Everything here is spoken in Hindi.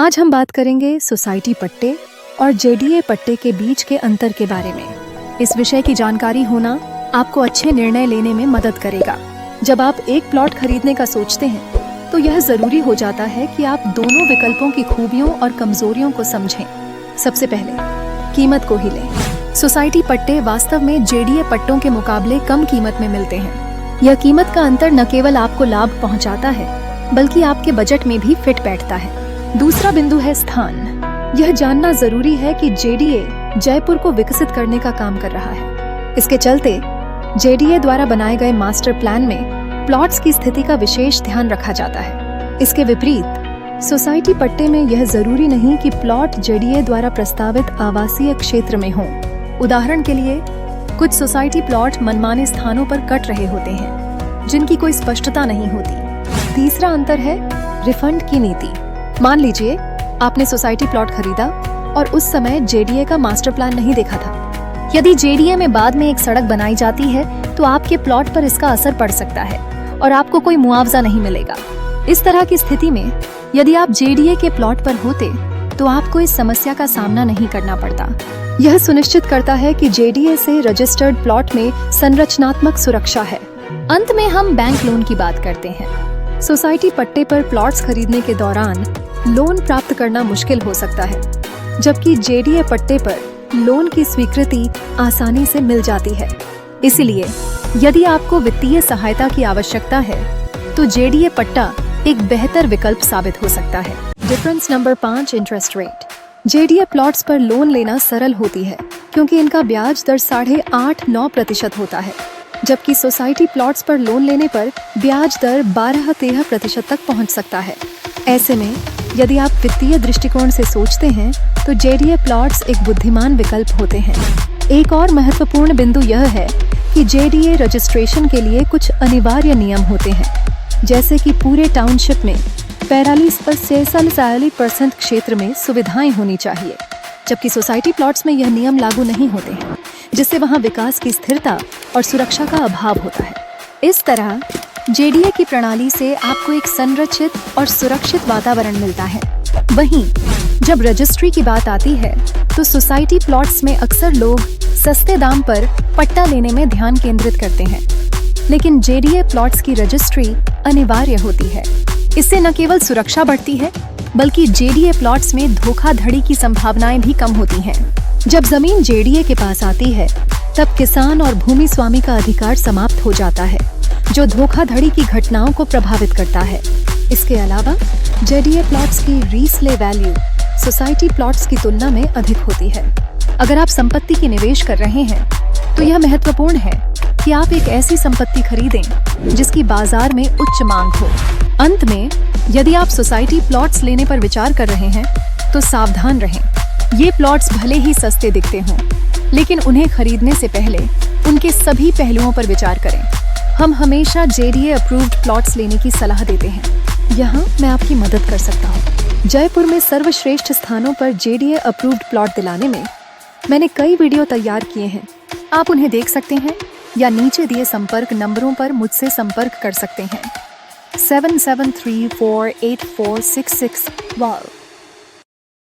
आज हम बात करेंगे सोसाइटी पट्टे और जेडीए पट्टे के बीच के अंतर के बारे में। इस विषय की जानकारी होना आपको अच्छे निर्णय लेने में मदद करेगा। जब आप एक प्लॉट खरीदने का सोचते हैं तो यह जरूरी हो जाता है कि आप दोनों विकल्पों की खूबियों और कमजोरियों को समझें। सबसे पहले कीमत को ही लें। सोसाइटी पट्टे वास्तव में जेडीए पट्टों के मुकाबले कम कीमत में मिलते हैं। यह कीमत का अंतर न केवल आपको लाभ पहुंचाता है बल्कि आपके बजट में भी फिट बैठता है। दूसरा बिंदु है स्थान। यह जानना जरूरी है कि जेडीए जयपुर को विकसित करने का काम कर रहा है। इसके चलते जेडीए द्वारा बनाए गए मास्टर प्लान में प्लॉट्स की स्थिति का विशेष ध्यान रखा जाता है। इसके विपरीत सोसाइटी पट्टे में यह जरूरी नहीं कि प्लॉट जेडीए द्वारा प्रस्तावित आवासीय क्षेत्र में हो। उदाहरण के लिए कुछ सोसाइटी प्लॉट मनमाने स्थानों पर कट रहे होते हैं जिनकी कोई स्पष्टता नहीं होती। तीसरा अंतर है रिफंड की नीति। मान लीजिए आपने सोसाइटी प्लॉट खरीदा और उस समय जेडीए का मास्टर प्लान नहीं देखा था। यदि जेडीए में बाद में एक सड़क बनाई जाती है तो आपके प्लॉट पर इसका असर पड़ सकता है और आपको कोई मुआवजा नहीं मिलेगा। इस तरह की स्थिति में यदि आप जेडीए के प्लॉट पर होते तो आपको इस समस्या का सामना नहीं करना पड़ता। यह सुनिश्चित करता है कि जेडीए से रजिस्टर्ड प्लॉट में संरचनात्मक सुरक्षा है। अंत में हम बैंक लोन की बात करते हैं। सोसाइटी पट्टे पर प्लॉट्स खरीदने के दौरान लोन प्राप्त करना मुश्किल हो सकता है, जबकि जेडीए पट्टे पर लोन की स्वीकृति आसानी से मिल जाती है। इसलिए यदि आपको वित्तीय सहायता की आवश्यकता है तो जेडीए पट्टा एक बेहतर विकल्प साबित हो सकता है। Difference number 5, interest rate. JDA plots पर लोन लेना सरल होती है क्योंकि इनका ब्याज दर 8.5-9% होता है, जबकि सोसाइटी प्लॉट्स पर लोन लेने पर ब्याज दर 12-13% तक पहुंच सकता है। ऐसे में यदि आप वित्तीय दृष्टिकोण से सोचते हैं तो जेडीए प्लॉट्स एक बुद्धिमान विकल्प होते हैं। एक और महत्वपूर्ण बिंदु यह है कि जेडीए रजिस्ट्रेशन के लिए कुछ अनिवार्य नियम होते हैं, जैसे कि पूरे टाउनशिप में 45% क्षेत्र में सुविधाएं होनी चाहिए, जबकि सोसाइटी प्लॉट्स में यह नियम लागू नहीं होते हैं, जिससे वहां विकास की स्थिरता और सुरक्षा का अभाव होता है। इस तरह जेडीए की प्रणाली से आपको एक संरचित और सुरक्षित वातावरण मिलता है। वहीं जब रजिस्ट्री की बात आती है तो सोसाइटी प्लॉट्स में अक्सर लोग सस्ते दाम पर पट्टा लेने में ध्यान केंद्रित करते हैं, लेकिन जेडीए प्लॉट्स की रजिस्ट्री अनिवार्य होती है। इससे न केवल सुरक्षा बढ़ती है बल्कि जेडीए प्लॉट्स में धोखाधड़ी की संभावनाएं भी कम होती हैं। जब जमीन जेडीए के पास आती है तब किसान और भूमि स्वामी का अधिकार समाप्त हो जाता है, जो धोखाधड़ी की घटनाओं को प्रभावित करता है। इसके अलावा जेडीए प्लॉट्स की रीसेल वैल्यू सोसाइटी प्लॉट्स की तुलना में अधिक होती है। अगर आप संपत्ति की निवेश कर रहे हैं तो यह महत्वपूर्ण है कि आप एक ऐसी संपत्ति खरीदें जिसकी बाजार में उच्च मांग हो। अंत में यदि आप सोसाइटी प्लॉट्स लेने पर विचार कर रहे हैं तो सावधान रहें। ये प्लॉट्स भले ही सस्ते दिखते हों, लेकिन उन्हें खरीदने से पहले उनके सभी पहलुओं पर विचार करें। हम हमेशा जेडीए अप्रूव्ड प्लॉट्स लेने की सलाह देते हैं। यहाँ मैं आपकी मदद कर सकता हूँ। जयपुर में सर्वश्रेष्ठ स्थानों पर जेडीए अप्रूव्ड प्लॉट दिलाने में मैंने कई वीडियो तैयार किए हैं। आप उन्हें देख सकते हैं या नीचे दिए संपर्क नंबरों पर मुझसे संपर्क कर सकते हैं। 77348466 वाल।